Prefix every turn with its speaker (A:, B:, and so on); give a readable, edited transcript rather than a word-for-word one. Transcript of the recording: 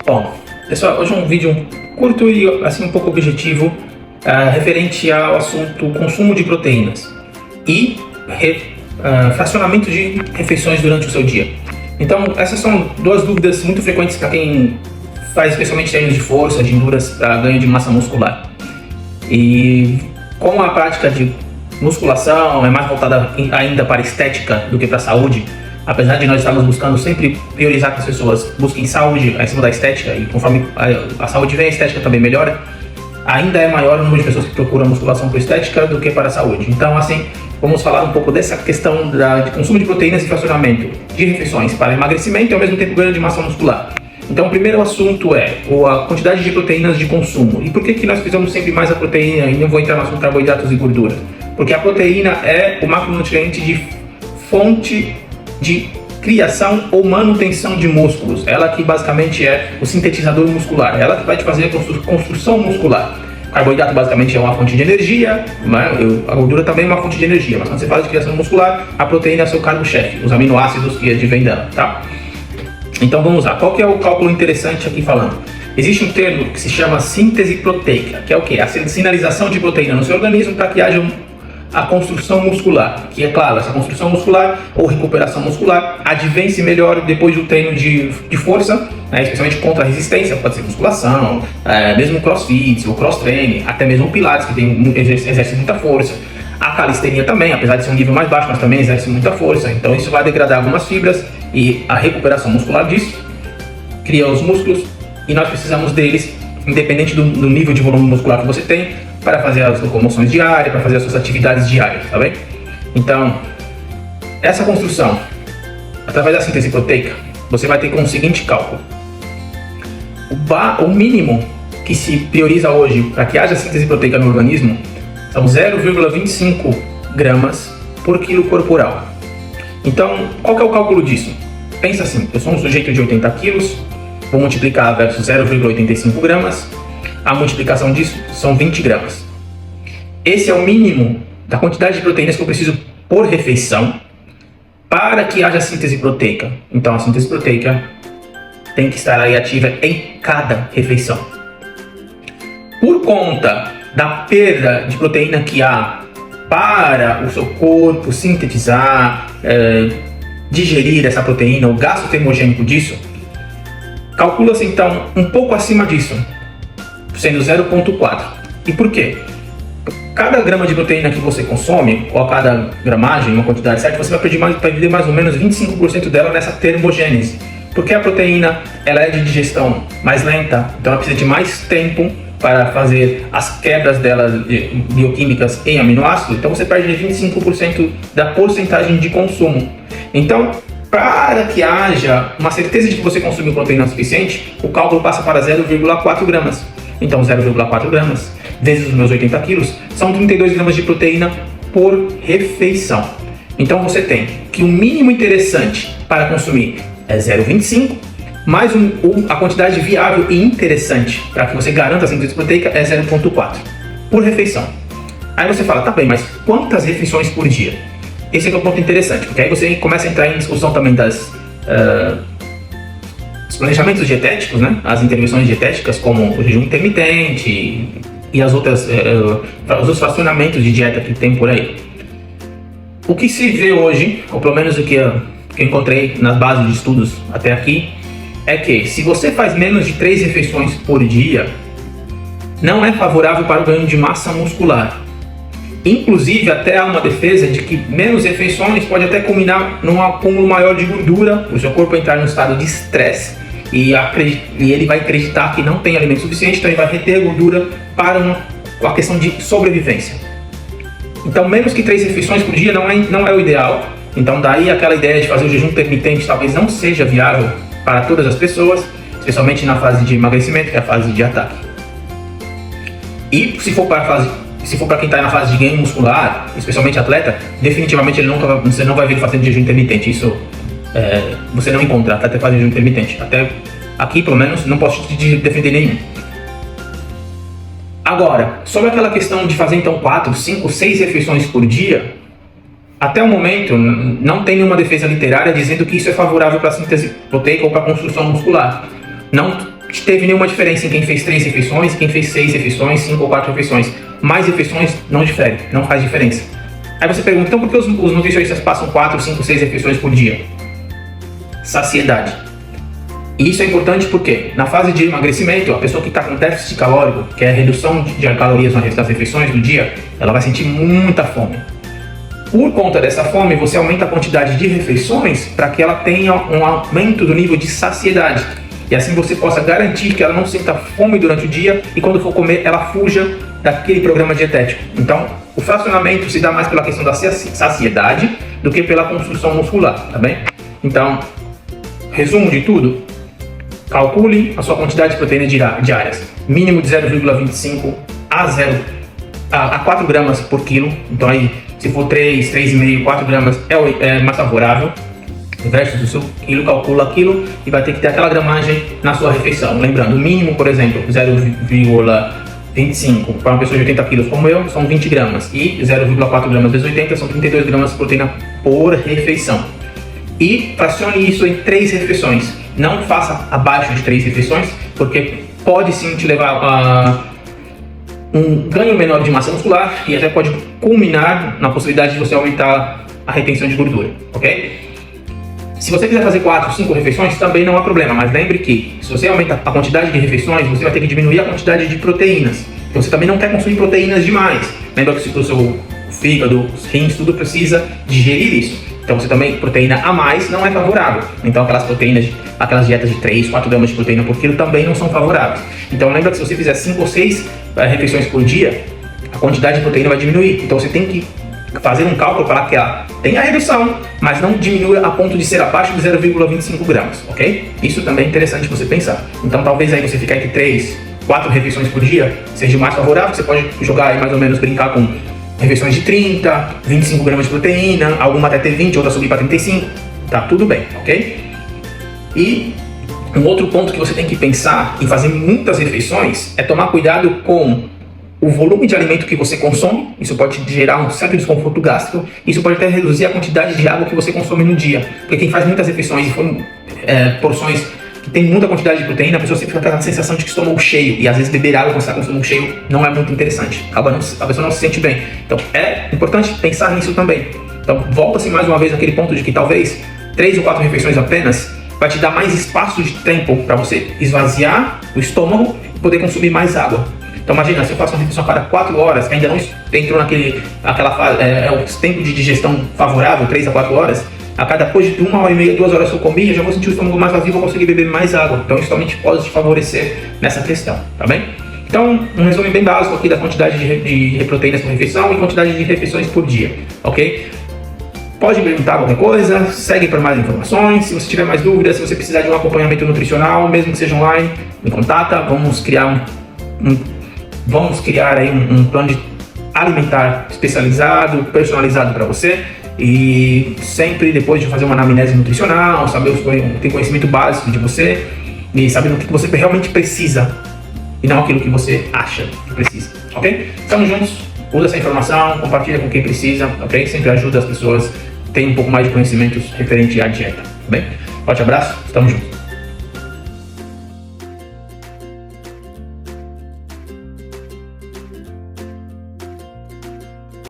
A: Bom, pessoal, hoje é um vídeo curto e assim um pouco objetivo, referente ao assunto consumo de proteínas e fracionamento de refeições durante o seu dia. Então, essas são duas dúvidas muito frequentes para quem faz especialmente treinos de força, de endurance para ganho de massa muscular. E como a prática de musculação é mais voltada ainda para estética do que para saúde, apesar de nós estarmos buscando sempre priorizar que as pessoas busquem saúde acima da estética, e conforme a saúde vem, a estética também melhora, ainda é maior o número de pessoas que procuram musculação por estética do que para a saúde. Então, assim, vamos falar um pouco dessa questão de consumo de proteínas e fracionamento de refeições para emagrecimento e ao mesmo tempo ganho de massa muscular. Então, o primeiro assunto é a quantidade de proteínas de consumo. E por que nós precisamos sempre mais a proteína? E não vou entrar no assunto carboidratos e gordura. Porque a proteína é o macronutriente de fonte de criação ou manutenção de músculos. Ela que basicamente é o sintetizador muscular. Ela que vai te fazer a construção muscular. O carboidrato basicamente é uma fonte de energia, né? A gordura também é uma fonte de energia. Mas quando você fala de criação muscular, a proteína é seu cargo-chefe, os aminoácidos que advêm dela, tá? Então vamos lá, qual que é o cálculo interessante aqui falando? Existe um termo que se chama síntese proteica, que é o quê? A sinalização de proteína no seu organismo para que haja a construção muscular, que é claro, essa construção muscular ou recuperação muscular advém-se melhor depois do treino de força, né, especialmente contra a resistência, pode ser musculação, mesmo crossfit, ou cross-training, até mesmo pilates, que exerce muita força. A calistenia também, apesar de ser um nível mais baixo, mas também exerce muita força, então isso vai degradar algumas fibras e a recuperação muscular disso cria os músculos e nós precisamos deles, independente do nível de volume muscular que você tem, para fazer as locomoções diárias, para fazer as suas atividades diárias, tá bem? Então, essa construção, através da síntese proteica, você vai ter com o seguinte cálculo. O mínimo que se prioriza hoje para que haja síntese proteica no organismo são 0,25 gramas por quilo corporal. Então, qual que é o cálculo disso? Pensa assim, eu sou um sujeito de 80 quilos, vou multiplicar versus 0,85 gramas, a multiplicação disso são 20 gramas. Esse é o mínimo da quantidade de proteínas que eu preciso por refeição para que haja síntese proteica. Então a síntese proteica tem que estar aí ativa em cada refeição. Por conta da perda de proteína que há para o seu corpo sintetizar, digerir essa proteína, o gasto termogênico disso, calcula-se então um pouco acima disso, sendo 0,4. E por quê? Cada grama de proteína que você consome, ou a cada gramagem, uma quantidade certa, você vai perder mais ou menos 25% dela nessa termogênese. Porque a proteína ela é de digestão mais lenta, então ela precisa de mais tempo para fazer as quebras dela bioquímicas em aminoácidos, então você perde 25% da porcentagem de consumo. Então, para que haja uma certeza de que você consumiu proteína suficiente, o cálculo passa para 0,4 gramas. Então 0,4 gramas vezes os meus 80 quilos são 32 gramas de proteína por refeição. Então você tem que o mínimo interessante para consumir é 0,25, mais a quantidade viável e interessante para que você garanta a síntese proteica é 0,4 por refeição. Aí você fala, tá bem, mas quantas refeições por dia? Esse é o ponto interessante, porque aí você começa a entrar em discussão também dos planejamentos dietéticos, né? As intervenções dietéticas como o jejum intermitente e os outros fracionamentos de dieta que tem por aí. O que se vê hoje, ou pelo menos o que eu encontrei nas bases de estudos até aqui, é que se você faz menos de 3 refeições por dia, não é favorável para o ganho de massa muscular. Inclusive, até há uma defesa de que menos refeições pode até culminar num acúmulo maior de gordura, o seu corpo entrar num estado de estresse e ele vai acreditar que não tem alimento suficiente, então ele vai reter gordura para uma questão de sobrevivência. Então, menos que 3 refeições por dia não é o ideal. Então, daí aquela ideia de fazer o jejum intermitente talvez não seja viável para todas as pessoas, especialmente na fase de emagrecimento, que é a fase de ataque. E se for para quem está na fase de ganho muscular, especialmente atleta, definitivamente você não vai ver ele fazendo jejum intermitente. Isso você não encontra até fazer jejum intermitente. Até aqui, pelo menos, não posso te defender nenhum. Agora, sobre aquela questão de fazer então 4, 5, 6 refeições por dia, até o momento não tem nenhuma defesa literária dizendo que isso é favorável para a síntese proteica ou para a construção muscular. Não teve nenhuma diferença em quem fez 3 refeições, quem fez 6 refeições, 5 ou 4 refeições. Mais refeições não difere, não faz diferença. Aí você pergunta, então por que os nutricionistas passam 4, 5, 6 refeições por dia? Saciedade. E isso é importante porque na fase de emagrecimento, a pessoa que está com déficit calórico, que é a redução de calorias nas refeições do dia, ela vai sentir muita fome. Por conta dessa fome, você aumenta a quantidade de refeições para que ela tenha um aumento do nível de saciedade. E assim você possa garantir que ela não sinta fome durante o dia e quando for comer, ela fuja daquele programa dietético. Então, o fracionamento se dá mais pela questão da saciedade do que pela construção muscular, tá bem? Então, resumo de tudo, calcule a sua quantidade de proteínas diárias, mínimo de 0,25 a 4 gramas por quilo. Então aí, se for 3, 3,5, 4 gramas é mais favorável. Versus o seu quilo, calcula aquilo e vai ter que ter aquela gramagem na sua refeição. Lembrando, o mínimo, por exemplo, 0,25 para uma pessoa de 80 quilos como eu, são 20 gramas. E 0,4 gramas vezes 80 são 32 gramas de proteína por refeição. E fracione isso em 3 refeições. Não faça abaixo de 3 refeições, porque pode sim te levar a um ganho menor de massa muscular e até pode culminar na possibilidade de você aumentar a retenção de gordura, ok? Se você quiser fazer 4, 5 refeições, também não há problema, mas lembre que se você aumenta a quantidade de refeições, você vai ter que diminuir a quantidade de proteínas. Então você também não quer consumir proteínas demais. Lembra que o seu fígado, os rins, tudo precisa digerir isso. Então você também, proteína a mais não é favorável. Então aquelas proteínas, aquelas dietas de 3, 4 gramas de proteína por quilo também não são favoráveis. Então lembra que se você fizer 5 ou 6 refeições por dia, a quantidade de proteína vai diminuir. Então você tem que fazer um cálculo para que ela tenha redução, mas não diminua a ponto de ser abaixo de 0,25 gramas, ok? Isso também é interessante você pensar. Então talvez aí você ficar entre 3, 4 refeições por dia seja mais favorável. Você pode jogar aí mais ou menos, brincar com refeições de 30, 25 gramas de proteína, alguma até ter 20, outra subir para 35, tá tudo bem, ok? E um outro ponto que você tem que pensar em fazer muitas refeições é tomar cuidado com o volume de alimento que você consome. Isso pode gerar um certo desconforto gástrico. Isso pode até reduzir a quantidade de água que você consome no dia. Porque quem faz muitas refeições e for porções que tem muita quantidade de proteína, a pessoa sempre fica com aquela sensação de que estômago cheio. E às vezes beber água quando está com o estômago cheio não é muito interessante. A pessoa não se sente bem. Então é importante pensar nisso também. Então volta-se mais uma vez naquele ponto de que talvez 3 ou 4 refeições apenas vai te dar mais espaço de tempo para você esvaziar o estômago e poder consumir mais água. Então imagina, se eu faço uma refeição a cada 4 horas, ainda não entrou naquela fase, o tempo de digestão favorável, 3 a 4 horas, depois de 1 hora e meia, 2 horas que eu comi, eu já vou sentir o estômago mais vazio e vou conseguir beber mais água. Então isso realmente pode te favorecer nessa questão, tá bem? Então, um resumo bem básico aqui da quantidade de proteínas por refeição e quantidade de refeições por dia, ok? Pode perguntar qualquer coisa, segue para mais informações. Se você tiver mais dúvidas, se você precisar de um acompanhamento nutricional, mesmo que seja online, me contata. Vamos criar aí um plano alimentar especializado, personalizado para você. E sempre depois de fazer uma anamnese nutricional, saber ter conhecimento básico de você e saber o que você realmente precisa e não aquilo que você acha que precisa, ok? Estamos juntos, usa essa informação, compartilha com quem precisa, ok? Sempre ajuda as pessoas a terem um pouco mais de conhecimentos referente à dieta, tá bem? Forte abraço, estamos juntos.